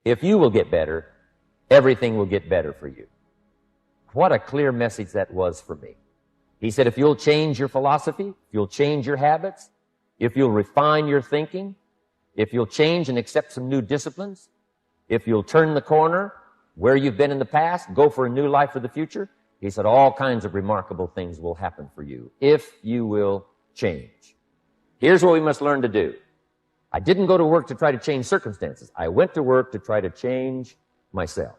If you will get better, everything will get better for you. What a clear message that was for me. He said, if you'll change your philosophy, if you'll change your habits, if you'll refine your thinking, if you'll change and accept some new disciplines, if you'll turn the corner where you've been in the past, go for a new life for the future, he said all kinds of remarkable things will happen for you if you will change. Here's what we must learn to do. I didn't go to work to try to change circumstances. I went to work to try to change myself.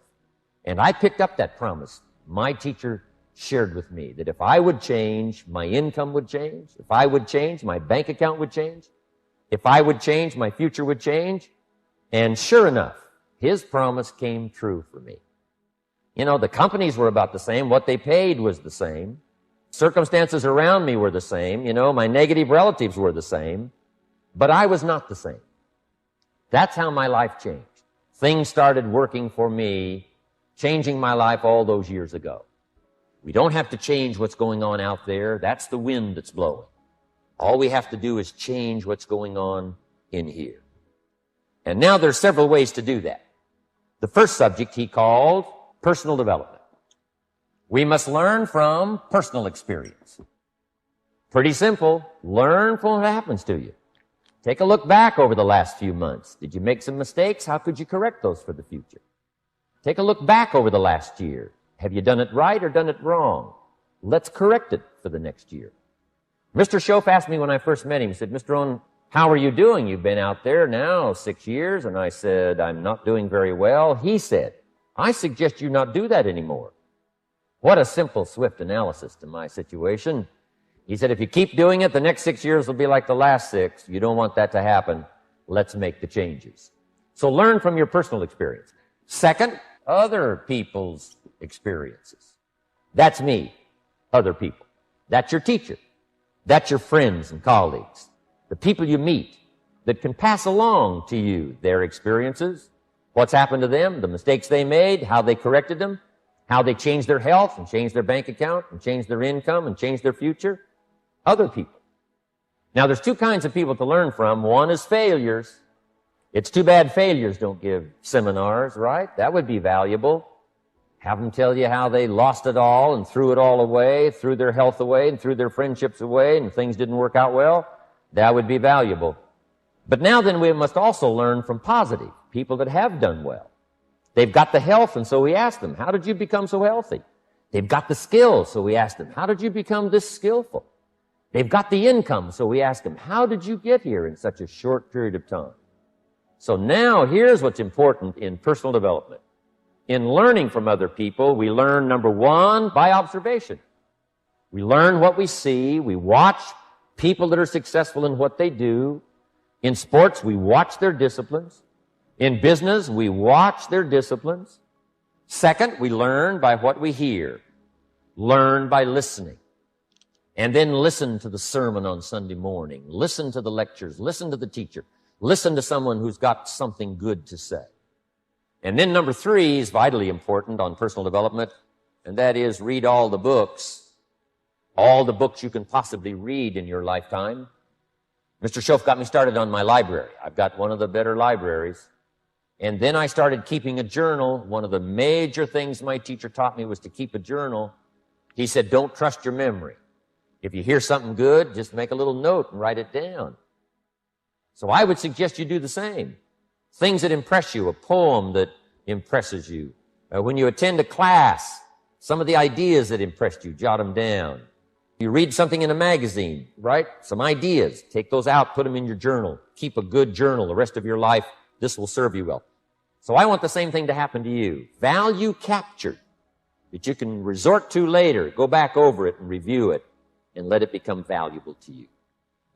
And I picked up that promise. My teacher shared with me that if I would change, my income would change. If I would change, my bank account would change. If I would change, my future would change. And sure enough, his promise came true for me. You know, the companies were about the same. What they paid was the same. Circumstances around me were the same. You know, my negative relatives were the same. But I was not the same. That's how my life changed. Things started working for me, changing my life all those years ago. We don't have to change what's going on out there. That's the wind that's blowing. All we have to do is change what's going on in here. And now there's several ways to do that. The first subject he called personal development. We must learn from personal experience. Pretty simple. Learn from what happens to you. Take a look back over the last few months. Did you make some mistakes? How could you correct those for the future? Take a look back over the last year. Have you done it right or done it wrong? Let's correct it for the next year. Mr. Schoaf asked me when I first met him, he said, Mr. Rohn, how are you doing? You've been out there now 6 years. And I said, I'm not doing very well. He said, I suggest you not do that anymore. What a simple, swift analysis to my situation. He said, if you keep doing it, the next 6 years will be like the last 6. You don't want that to happen. Let's make the changes. So learn from your personal experience. Second, other people's experiences. That's me, other people. That's your teacher. That's your friends and colleagues. The people you meet that can pass along to you their experiences, what's happened to them, the mistakes they made, how they corrected them, how they changed their health and changed their bank account and changed their income and changed their future. Other people. Now, there's two kinds of people to learn from. One is failures. It's too bad failures don't give seminars, right? That would be valuable. Have them tell you how they lost it all and threw it all away, threw their health away and threw their friendships away and things didn't work out well. That would be valuable. But now then we must also learn from positive, people that have done well. They've got the health, and so we ask them, how did you become so healthy? They've got the skills, so we ask them, how did you become this skillful? They've got the income, so we ask them, how did you get here in such a short period of time? So now here's what's important in personal development. In learning from other people, we learn, number one, by observation. We learn what we see. We watch people that are successful in what they do. In sports, we watch their disciplines. In business, we watch their disciplines. Second, we learn by what we hear. Learn by listening. And then listen to the sermon on Sunday morning. Listen to the lectures. Listen to the teacher. Listen to someone who's got something good to say. And then number three is vitally important on personal development, and that is read all the books you can possibly read in your lifetime. Mr. Schoaf got me started on my library. I've got one of the better libraries. And then I started keeping a journal. One of the major things my teacher taught me was to keep a journal. He said, don't trust your memory. If you hear something good, just make a little note and write it down. So I would suggest you do the same. Things that impress you, a poem that impresses you. When you attend a class, some of the ideas that impressed you, jot them down. You read something in a magazine, right? Some ideas. Take those out, put them in your journal. Keep a good journal the rest of your life. This will serve you well. So I want the same thing to happen to you. Value captured that you can resort to later. Go back over it and review it and let it become valuable to you.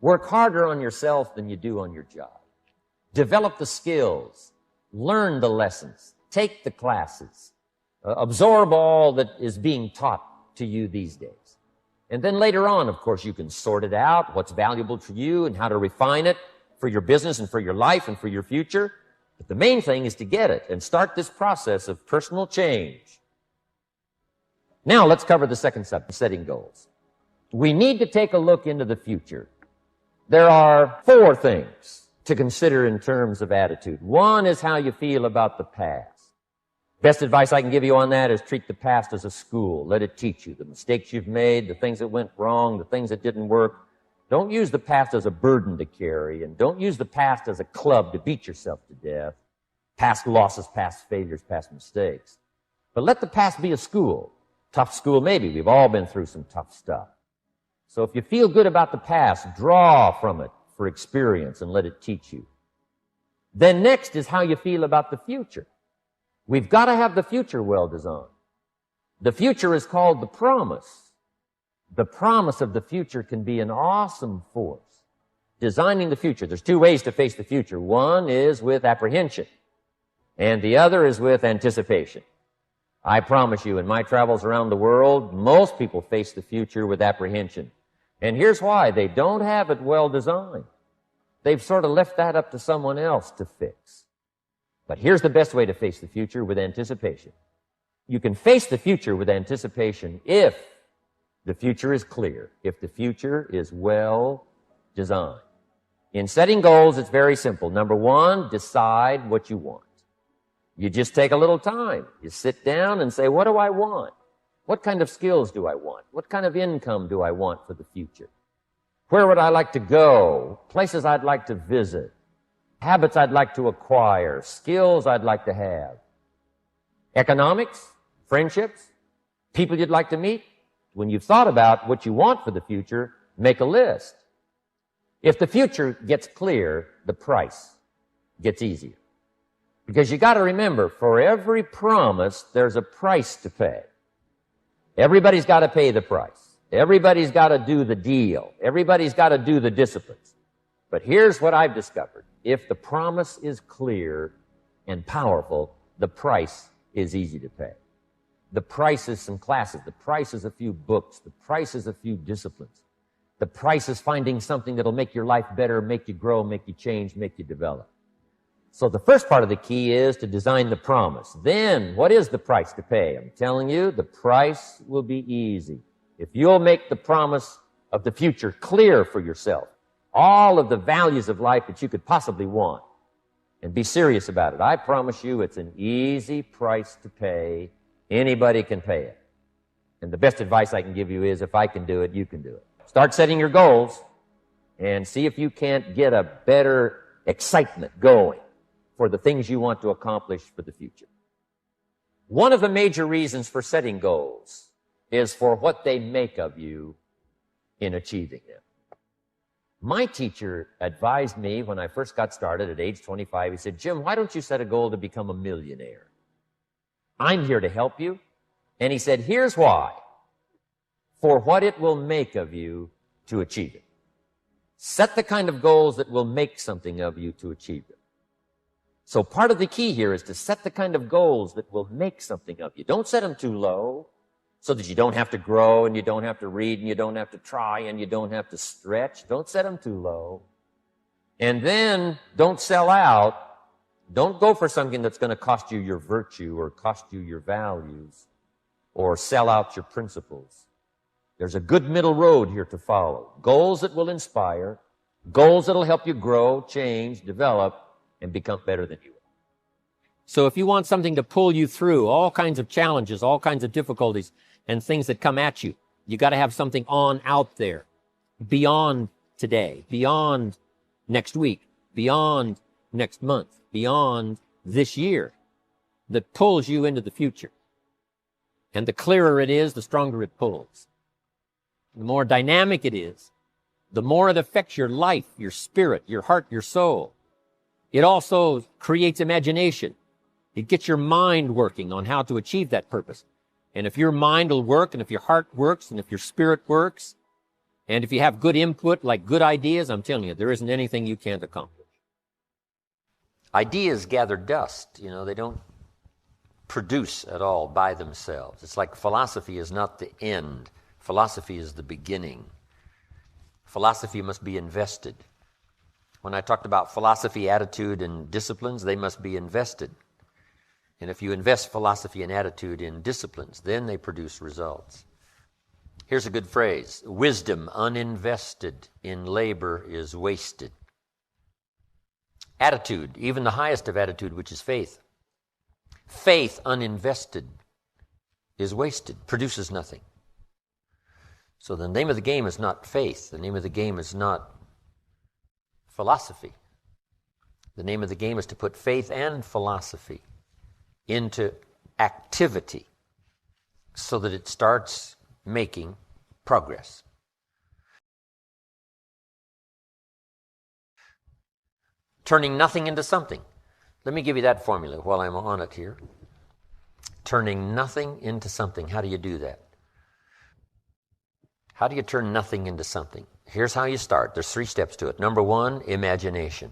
Work harder on yourself than you do on your job. Develop the skills. Learn the lessons. Take the classes. Absorb all that is being taught to you these days. And then later on, of course, you can sort it out, what's valuable to you and how to refine it for your business and for your life and for your future. But the main thing is to get it and start this process of personal change. Now let's cover the second subject, setting goals. We need to take a look into the future. There are 4 things to consider in terms of attitude. One is how you feel about the past. Best advice I can give you on that is treat the past as a school. Let it teach you the mistakes you've made, the things that went wrong, the things that didn't work. Don't use the past as a burden to carry, and don't use the past as a club to beat yourself to death. Past losses, past failures, past mistakes. But let the past be a school. Tough school maybe. We've all been through some tough stuff. So if you feel good about the past, draw from it for experience and let it teach you. Then next is how you feel about the future. We've got to have the future well designed. The future is called the promise. The promise of the future can be an awesome force. Designing the future. There's two ways to face the future. One is with apprehension, and the other is with anticipation. I promise you, in my travels around the world, most people face the future with apprehension. And here's why. They don't have it well designed. They've sort of left that up to someone else to fix. But here's the best way to face the future, with anticipation. You can face the future with anticipation if the future is clear, if the future is well designed. In setting goals, it's very simple. Number one, decide what you want. You just take a little time. You sit down and say, what do I want? What kind of skills do I want? What kind of income do I want for the future? Where would I like to go? Places I'd like to visit. Habits I'd like to acquire. Skills I'd like to have. Economics, friendships, people you'd like to meet. When you've thought about what you want for the future, make a list. If the future gets clear, the price gets easier. Because you got to remember, for every promise, there's a price to pay. Everybody's got to pay the price. Everybody's got to do the deal. Everybody's got to do the disciplines. But here's what I've discovered. If the promise is clear and powerful, the price is easy to pay. The price is some classes. The price is a few books. The price is a few disciplines. The price is finding something that'll make your life better, make you grow, make you change, make you develop. So the first part of the key is to design the promise. Then, what is the price to pay? I'm telling you, the price will be easy. If you'll make the promise of the future clear for yourself, all of the values of life that you could possibly want, and be serious about it, I promise you it's an easy price to pay. Anybody can pay it. And the best advice I can give you is, if I can do it, you can do it. Start setting your goals and see if you can't get a better excitement going for the things you want to accomplish for the future. One of the major reasons for setting goals is for what they make of you in achieving them. My teacher advised me when I first got started at age 25, he said, Jim, why don't you set a goal to become a millionaire? I'm here to help you. And he said, here's why. For what it will make of you to achieve it. Set the kind of goals that will make something of you to achieve it. So part of the key here is to set the kind of goals that will make something of you. Don't set them too low so that you don't have to grow and you don't have to read and you don't have to try and you don't have to stretch. Don't set them too low. And then don't sell out. Don't go for something that's going to cost you your virtue or cost you your values or sell out your principles. There's a good middle road here to follow. Goals that will inspire, goals that will help you grow, change, develop, and become better than you are. So if you want something to pull you through all kinds of challenges, all kinds of difficulties, and things that come at you, you got to have something on out there, beyond today, beyond next week, beyond next month, beyond this year, that pulls you into the future. And the clearer it is, the stronger it pulls. The more dynamic it is, the more it affects your life, your spirit, your heart, your soul. It also creates imagination. It gets your mind working on how to achieve that purpose. And if your mind will work, and if your heart works, and if your spirit works, and if you have good input, like good ideas, I'm telling you, there isn't anything you can't accomplish. Ideas gather dust. They don't produce at all by themselves. It's like philosophy is not the end. Philosophy is the beginning. Philosophy must be invested. When I talked about philosophy, attitude, and disciplines, they must be invested. And if you invest philosophy and attitude in disciplines, then they produce results. Here's a good phrase. Wisdom uninvested in labor is wasted. Attitude, even the highest of attitude, which is faith. Faith uninvested is wasted, produces nothing. So the name of the game is not faith. The name of the game is not philosophy. The name of the game is to put faith and philosophy into activity so that it starts making progress. Turning nothing into something. Let me give you that formula while I'm on it here. Turning nothing into something. How do you do that? How do you turn nothing into something? Here's how you start. There's 3 steps to it. Number 1, imagination.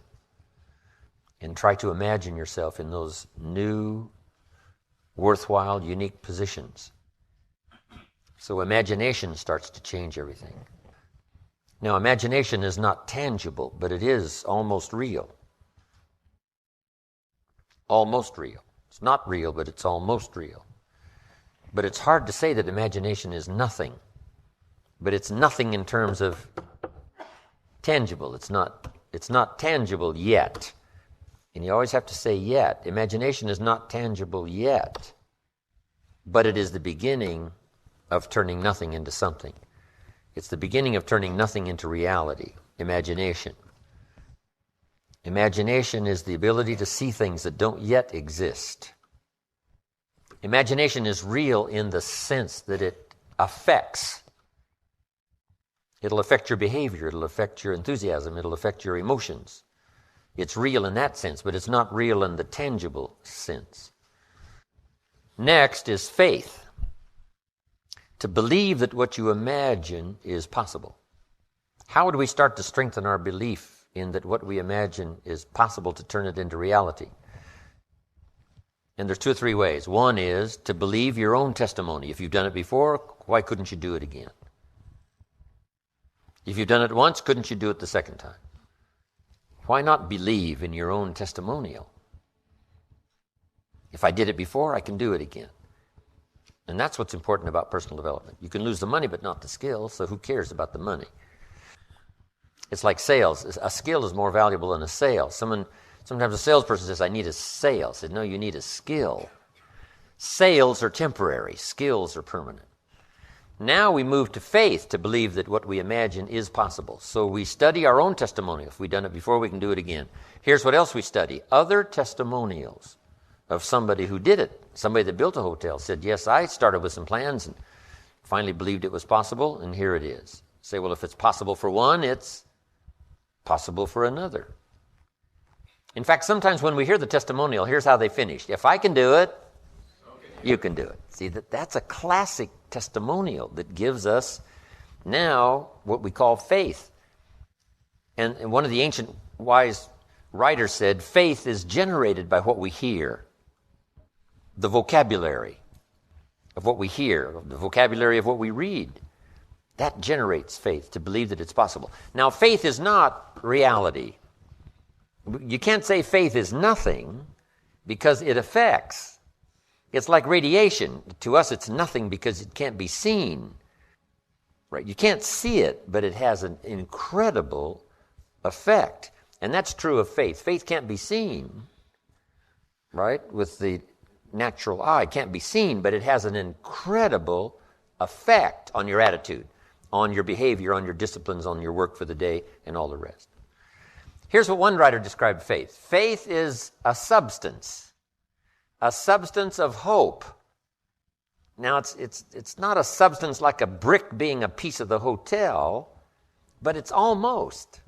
And try to imagine yourself in those new, worthwhile, unique positions. So imagination starts to change everything. Now, imagination is not tangible, but it is almost real. Almost real. It's not real, but it's almost real. But it's hard to say that imagination is nothing. But it's nothing in terms of tangible. It's not tangible yet. And you always have to say yet. Imagination is not tangible yet. But it is the beginning of turning nothing into something. It's the beginning of turning nothing into reality. Imagination. Imagination is the ability to see things that don't yet exist. Imagination is real in the sense that it affects. It'll affect your behavior. It'll affect your enthusiasm. It'll affect your emotions. It's real in that sense, but it's not real in the tangible sense. Next is faith. To believe that what you imagine is possible. How would we start to strengthen our belief in that what we imagine is possible to turn it into reality? And there's 2 or 3 ways. One is to believe your own testimony. If you've done it before, why couldn't you do it again? If you've done it once, couldn't you do it the second time? Why not believe in your own testimonial? If I did it before, I can do it again. And that's what's important about personal development. You can lose the money, but not the skill, so who cares about the money? It's like sales. A skill is more valuable than a sale. Sometimes a salesperson says, I need a sale. I said, no, you need a skill. Sales are temporary. Skills are permanent. Now we move to faith to believe that what we imagine is possible. So we study our own testimony. If we've done it before, we can do it again. Here's what else we study. Other testimonials of somebody who did it. Somebody that built a hotel said, yes, I started with some plans and finally believed it was possible, and here it is. Say, well, if it's possible for one, it's possible for another. In fact, sometimes when we hear the testimonial, here's how they finished. If I can do it, you can do it. See, that's a classic testimonial that gives us now what we call faith. And one of the ancient wise writers said, faith is generated by what we hear. The vocabulary of what we hear, the vocabulary of what we read. That generates faith, to believe that it's possible. Now, faith is not reality. You can't say faith is nothing because it affects. It's like radiation. To us, it's nothing because it can't be seen. Right? You can't see it, but it has an incredible effect. And that's true of faith. Faith can't be seen, right, with the natural eye. It can't be seen, but it has an incredible effect on your attitude, on your behavior, on your disciplines, on your work for the day, and all the rest. Here's what one writer described faith. Faith is a substance of hope. Now, it's not a substance like a brick being a piece of the hotel, but it's almost.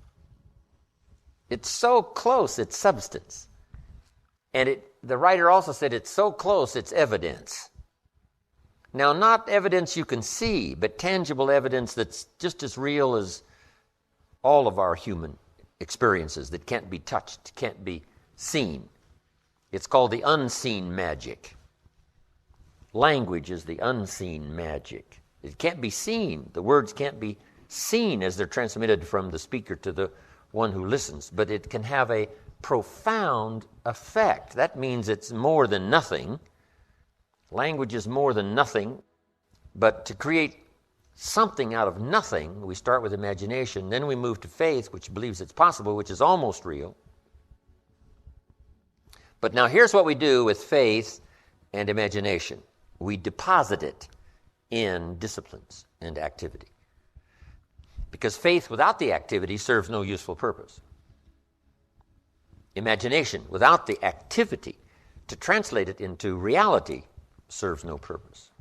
It's so close, it's substance. And the writer also said it's so close, it's evidence. Now, not evidence you can see, but tangible evidence that's just as real as all of our human experiences that can't be touched, can't be seen. It's called the unseen magic. Language is the unseen magic. It can't be seen. The words can't be seen as they're transmitted from the speaker to the one who listens, but it can have a profound effect. That means it's more than nothing. Language is more than nothing, but to create something out of nothing, we start with imagination, then we move to faith, which believes it's possible, which is almost real. But now here's what we do with faith and imagination. We deposit it in disciplines and activity. Because faith without the activity serves no useful purpose. Imagination without the activity to translate it into reality serves no purpose.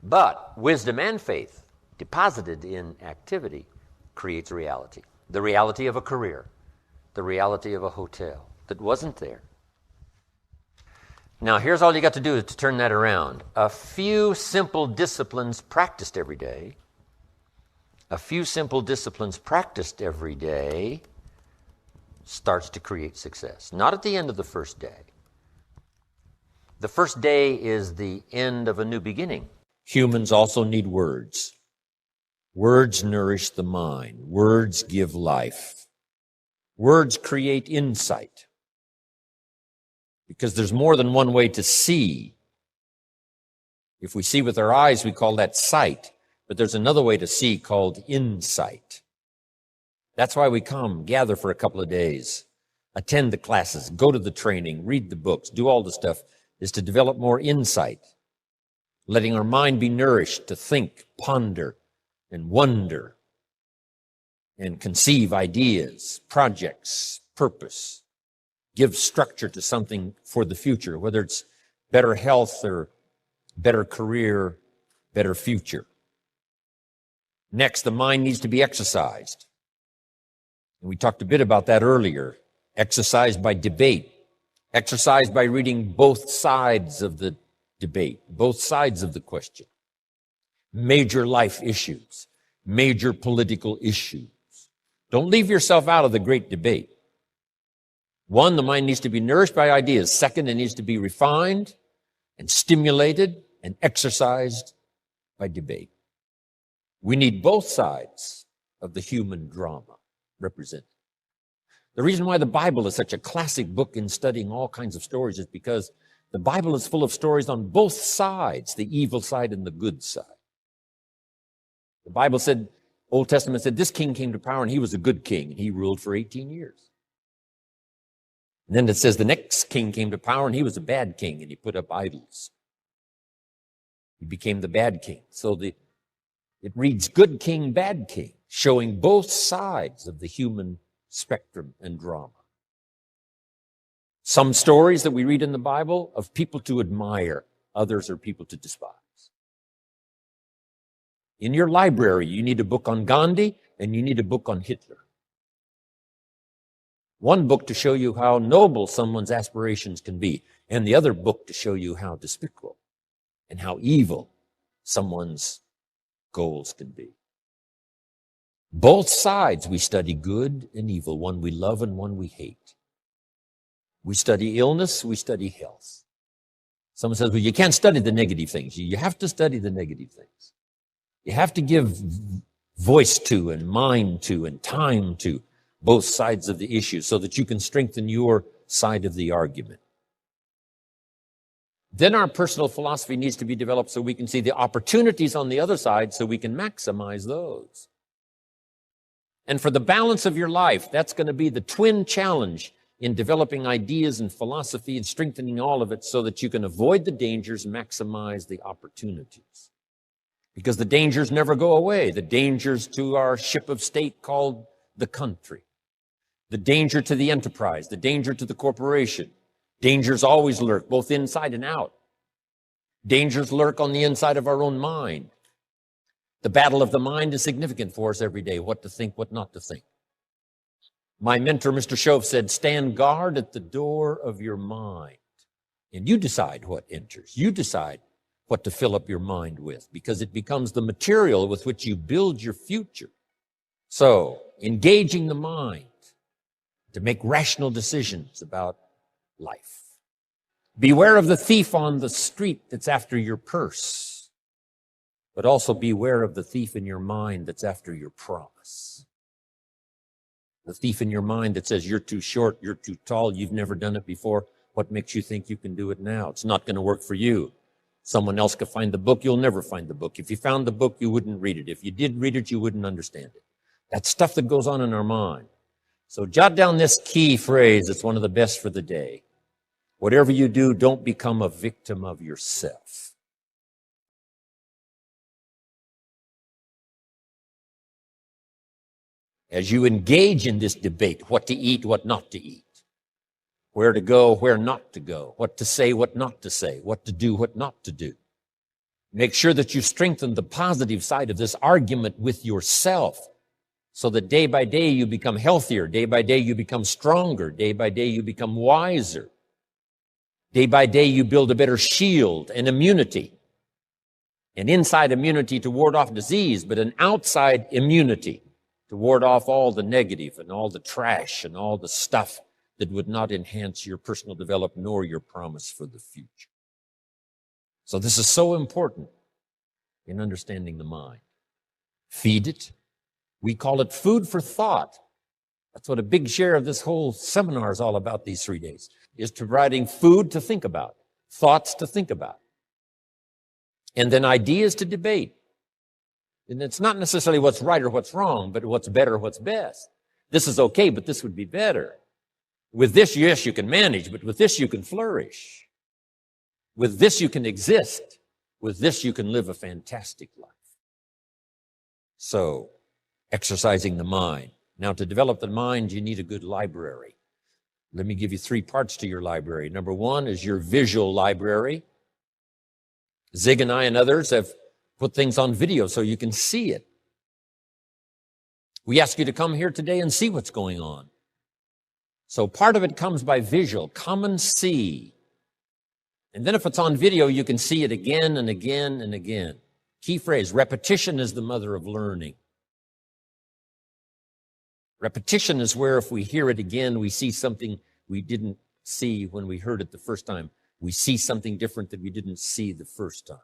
But wisdom and faith deposited in activity creates reality. The reality of a career, the reality of a hotel that wasn't there. Now, here's all you got to do to turn that around. A few simple disciplines practiced every day, starts to create success. Not at the end of the first day. The first day is the end of a new beginning. Humans also need words. Words nourish the mind. Words give life. Words create insight. Because there's more than one way to see. If we see with our eyes, we call that sight. But there's another way to see called insight. That's why we come, gather for a couple of days, attend the classes, go to the training, read the books, do all the stuff, is to develop more insight, letting our mind be nourished to think, ponder, and wonder, and conceive ideas, projects, purpose, give structure to something for the future, whether it's better health or better career, better future. Next, the mind needs to be exercised. And we talked a bit about that earlier. Exercise by debate. Exercise by reading both sides of the debate, both sides of the question. Major life issues, major political issues. Don't leave yourself out of the great debate. One, the mind needs to be nourished by ideas. Second, it needs to be refined and stimulated and exercised by debate. We need both sides of the human drama represented. The reason why the Bible is such a classic book in studying all kinds of stories is because the Bible is full of stories on both sides, the evil side and the good side. The Bible said, Old Testament said, this king came to power and he was a good king and he ruled for 18 years. And then it says the next king came to power and he was a bad king and he put up idols. He became the bad king. So it reads good king, bad king, showing both sides of the human spectrum and drama. Some stories that we read in the Bible of people to admire, others are people to despise. In your library, you need a book on Gandhi and you need a book on Hitler. One book to show you how noble someone's aspirations can be, and the other book to show you how despicable and how evil someone's goals can be. Both sides we study good and evil, one we love and one we hate. We study illness, we study health. Someone says, well, you can't study the negative things. You have to study the negative things. You have to give voice to and mind to and time to both sides of the issue so that you can strengthen your side of the argument. Then our personal philosophy needs to be developed so we can see the opportunities on the other side so we can maximize those. And for the balance of your life, that's going to be the twin challenge in developing ideas and philosophy and strengthening all of it so that you can avoid the dangers, maximize the opportunities. Because the dangers never go away. The dangers to our ship of state called the country. The danger to the enterprise. The danger to the corporation. Dangers always lurk, both inside and out. Dangers lurk on the inside of our own mind. The battle of the mind is significant for us every day. What to think, what not to think. My mentor, Mr. Shove, said, stand guard at the door of your mind. And you decide what enters. You decide what to fill up your mind with, because it becomes the material with which you build your future. So, engaging the mind to make rational decisions about life. Beware of the thief on the street that's after your purse, but also beware of the thief in your mind that's after your promise. The thief in your mind that says you're too short, you're too tall, you've never done it before. What makes you think you can do it now? It's not going to work for you. Someone else could find the book, you'll never find the book. If you found the book, you wouldn't read it. If you did read it, you wouldn't understand it. That's stuff that goes on in our mind. So jot down this key phrase. It's one of the best for the day. Whatever you do, don't become a victim of yourself. As you engage in this debate, what to eat, what not to eat, where to go, where not to go, what to say, what not to say, what to do, what not to do. Make sure that you strengthen the positive side of this argument with yourself so that day by day you become healthier, day by day you become stronger, day by day you become wiser. Day by day you build a better shield and immunity. An inside immunity to ward off disease, but an outside immunity to ward off all the negative and all the trash and all the stuff that would not enhance your personal development nor your promise for the future. So this is so important in understanding the mind. Feed it. We call it food for thought. That's what a big share of this whole seminar is all about these 3 days, is providing food to think about, thoughts to think about, and then ideas to debate. And it's not necessarily what's right or what's wrong, but what's better or what's best. This is okay, but this would be better. With this, yes, you can manage, but with this, you can flourish. With this, you can exist. With this, you can live a fantastic life. So, exercising the mind. Now, to develop the mind, you need a good library. Let me give you 3 parts to your library. Number 1 is your visual library. Zig and I and others have put things on video so you can see it. We ask you to come here today and see what's going on. So part of it comes by visual. Come and see. And then if it's on video, you can see it again and again and again. Key phrase, repetition is the mother of learning. Repetition is where if we hear it again, we see something we didn't see when we heard it the first time. We see something different that we didn't see the first time.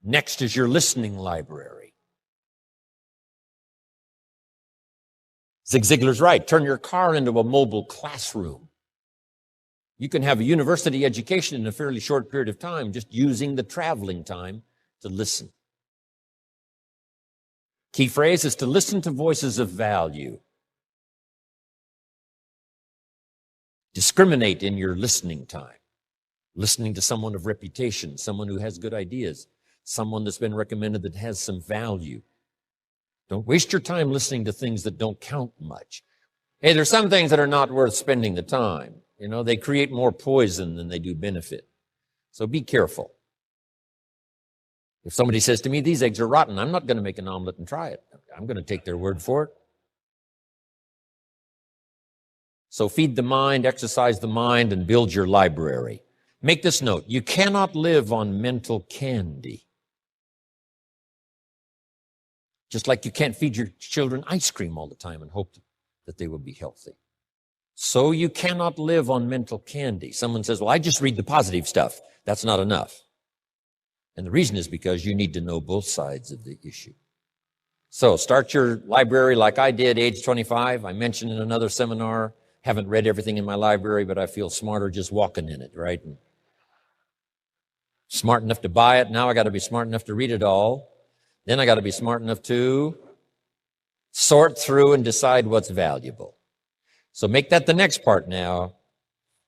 Next is your listening library. Zig Ziglar's right. Turn your car into a mobile classroom. You can have a university education in a fairly short period of time just using the traveling time to listen. Key phrase is to listen to voices of value. Discriminate in your listening time. Listening to someone of reputation, someone who has good ideas, someone that's been recommended that has some value. Don't waste your time listening to things that don't count much. Hey, there's some things that are not worth spending the time. You know, they create more poison than they do benefit. So be careful. If somebody says to me, these eggs are rotten, I'm not going to make an omelet and try it. I'm going to take their word for it. So feed the mind, exercise the mind, and build your library. Make this note. You cannot live on mental candy. Just like you can't feed your children ice cream all the time and hope that they will be healthy. So you cannot live on mental candy. Someone says, well, I just read the positive stuff. That's not enough. And the reason is because you need to know both sides of the issue. So start your library like I did, age 25. I mentioned in another seminar, haven't read everything in my library, but I feel smarter just walking in it, right? And smart enough to buy it. Now I got to be smart enough to read it all. Then I got to be smart enough to sort through and decide what's valuable. So make that the next part now.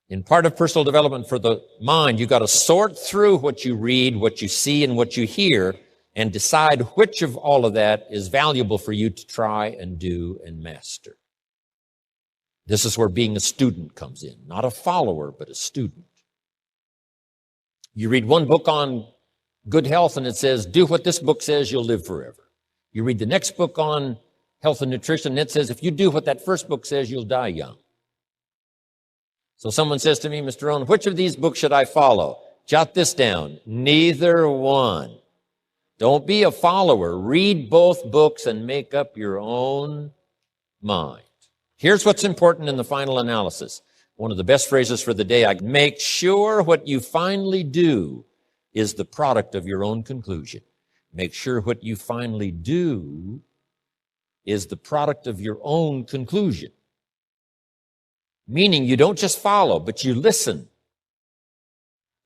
In part of personal development for the mind, you got to sort through what you read, what you see, and what you hear, and decide which of all of that is valuable for you to try and do and master. This is where being a student comes in. Not a follower, but a student. You read one book on good health and it says, do what this book says, you'll live forever. You read the next book on health and nutrition and it says, if you do what that first book says, you'll die young. So someone says to me, Mr. Rohn, which of these books should I follow? Jot this down. Neither one. Don't be a follower. Read both books and make up your own mind. Here's what's important in the final analysis. One of the best phrases for the day, make sure what you finally do is the product of your own conclusion. Make sure what you finally do is the product of your own conclusion. Meaning you don't just follow, but you listen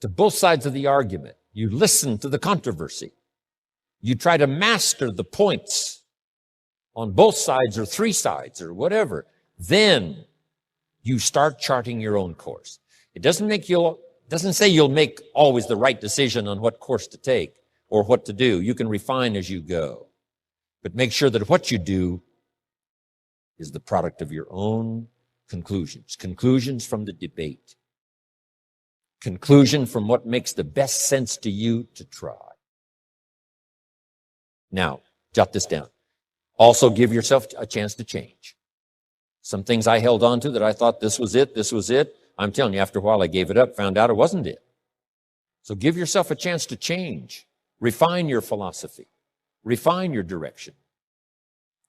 to both sides of the argument. You listen to the controversy. You try to master the points on both sides or three sides or whatever, then you start charting your own course. It doesn't say you'll make always the right decision on what course to take or what to do. You can refine as you go. But make sure that what you do is the product of your own conclusions from the debate, conclusion from what makes the best sense to you to try. Now, jot this down. Also give yourself a chance to change. Some things I held on to that I thought this was it. I'm telling you, after a while I gave it up, found out it wasn't it. So give yourself a chance to change. Refine your philosophy. Refine your direction.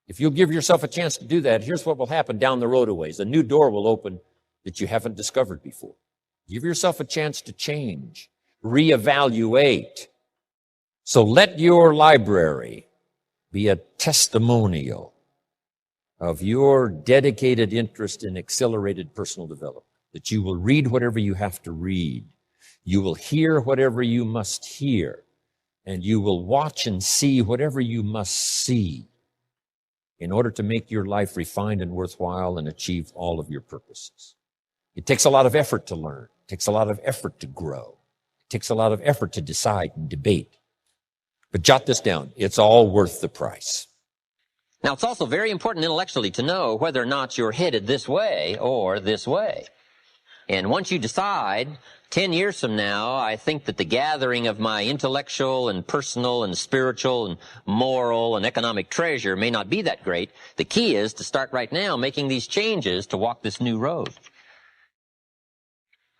If you'll give yourself a chance to do that, here's what will happen down the road a ways. A new door will open that you haven't discovered before. Give yourself a chance to change, reevaluate. So let your library be a testimonial of your dedicated interest in accelerated personal development, that you will read whatever you have to read. You will hear whatever you must hear, and you will watch and see whatever you must see in order to make your life refined and worthwhile and achieve all of your purposes. It takes a lot of effort to learn. It takes a lot of effort to grow. It takes a lot of effort to decide and debate. But jot this down. It's all worth the price. Now, it's also very important intellectually to know whether or not you're headed this way or this way. And once you decide, 10 years from now, I think that the gathering of my intellectual and personal and spiritual and moral and economic treasure may not be that great. The key is to start right now making these changes to walk this new road.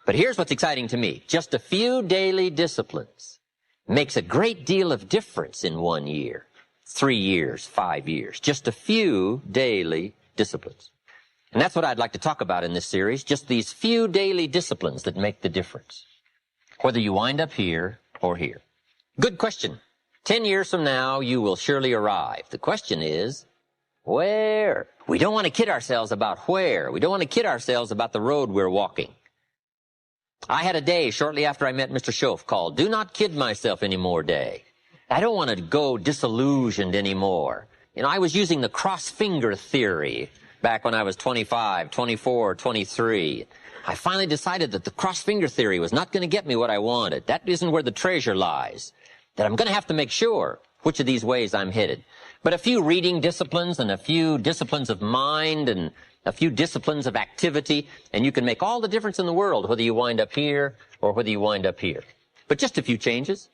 But here's what's exciting to me. Just a few daily disciplines makes a great deal of difference in 1 year, 3 years, 5 years. Just a few daily disciplines. And that's what I'd like to talk about in this series, just these few daily disciplines that make the difference, whether you wind up here or here. Good question. 10 years from now, you will surely arrive. The question is, where? We don't want to kid ourselves about where. We don't want to kid ourselves about the road we're walking. I had a day shortly after I met Mr. Schoaf called Do Not Kid Myself Anymore Day. I don't want to go disillusioned anymore. You know, I was using the cross-finger theory back when I was 25, 24, 23. I finally decided that the cross-finger theory was not going to get me what I wanted. That isn't where the treasure lies. That I'm going to have to make sure which of these ways I'm headed. But a few reading disciplines and a few disciplines of mind and a few disciplines of activity, and you can make all the difference in the world whether you wind up here or whether you wind up here. But just a few changes.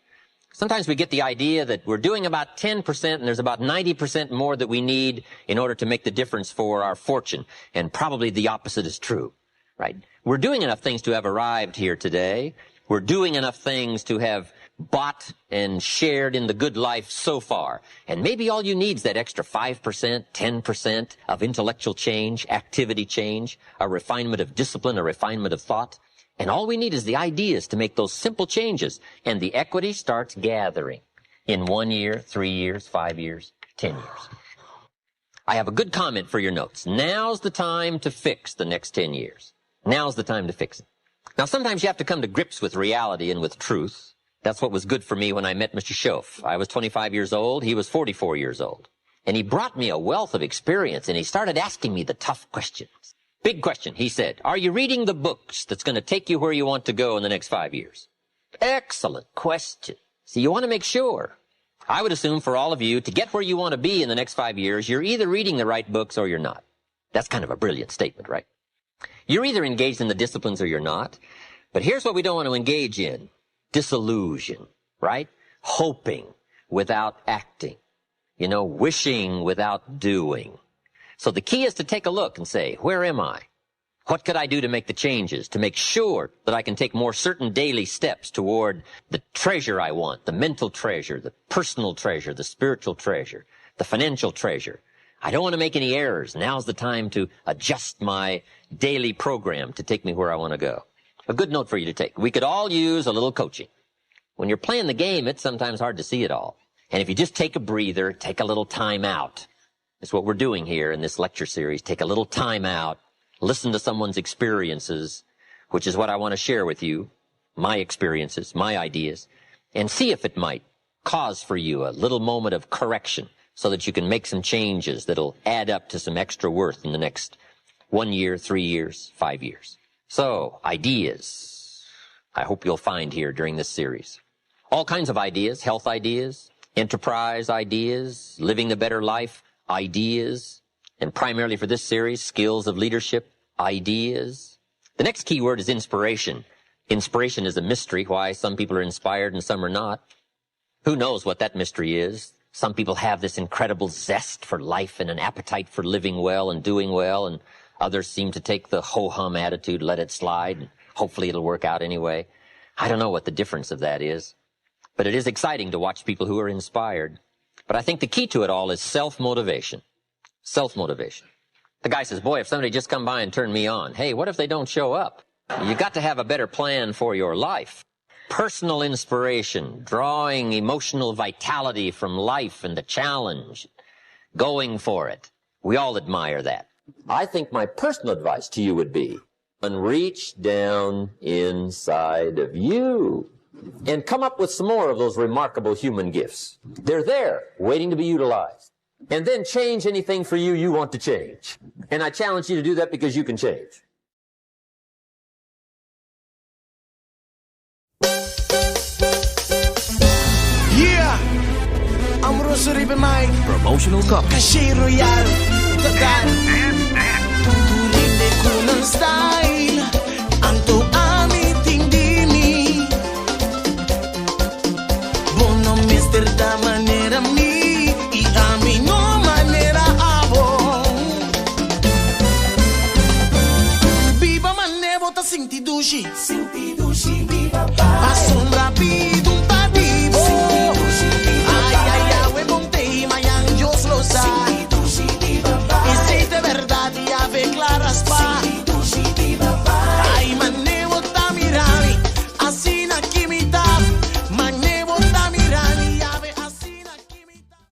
Sometimes we get the idea that we're doing about 10% and there's about 90% more that we need in order to make the difference for our fortune. And probably the opposite is true, right? We're doing enough things to have arrived here today. We're doing enough things to have bought and shared in the good life so far. And maybe all you need is that extra 5%, 10% of intellectual change, activity change, a refinement of discipline, a refinement of thought. And all we need is the ideas to make those simple changes. And the equity starts gathering in 1 year, 3 years, 5 years, 10 years. I have a good comment for your notes. Now's the time to fix the next 10 years. Now's the time to fix it. Now, sometimes you have to come to grips with reality and with truth. That's what was good for me when I met Mr. Schoaf. I was 25 years old. He was 44 years old. And he brought me a wealth of experience, and he started asking me the tough questions. Big question, he said. Are you reading the books that's going to take you where you want to go in the next 5 years? Excellent question. See, you want to make sure. I would assume for all of you, to get where you want to be in the next 5 years, you're either reading the right books or you're not. That's kind of a brilliant statement, right? You're either engaged in the disciplines or you're not. But here's what we don't want to engage in. Disillusion, right? Hoping without acting. You know, wishing without doing. So the key is to take a look and say, where am I? What could I do to make the changes, to make sure that I can take more certain daily steps toward the treasure I want, the mental treasure, the personal treasure, the spiritual treasure, the financial treasure. I don't want to make any errors. Now's the time to adjust my daily program to take me where I want to go. A good note for you to take. We could all use a little coaching. When you're playing the game, it's sometimes hard to see it all. And if you just take a breather, take a little time out. That's what we're doing here in this lecture series. Take a little time out. Listen to someone's experiences, which is what I want to share with you. My experiences, my ideas. And see if it might cause for you a little moment of correction. so that you can make some changes that'll add up to some extra worth in the next 1 year, 3 years, 5 years. So, ideas. I hope you'll find here during this series. All kinds of ideas, health ideas, enterprise ideas, living a better life ideas, and primarily for this series, skills of leadership ideas. The next key word is inspiration. Inspiration is a mystery, why some people are inspired and some are not. Who knows what that mystery is? Some people have this incredible zest for life and an appetite for living well and doing well, and others seem to take the ho-hum attitude, let it slide, and hopefully it'll work out anyway. I don't know what the difference of that is, but it is exciting to watch people who are inspired. But I think the key to it all is self-motivation. Self-motivation. The guy says, boy, if somebody just come by and turn me on, hey, what if they don't show up? You got to have a better plan for your life. Personal inspiration, drawing emotional vitality from life and the challenge, going for it. We all admire that. I think my personal advice to you would be, reach down inside of you and come up with some more of those remarkable human gifts. They're there, waiting to be utilized. And then change anything for you want to change. And I challenge you to do that because you can change. Yeah, I'm Rohn Mike. Promotional copy. Cashier Royal.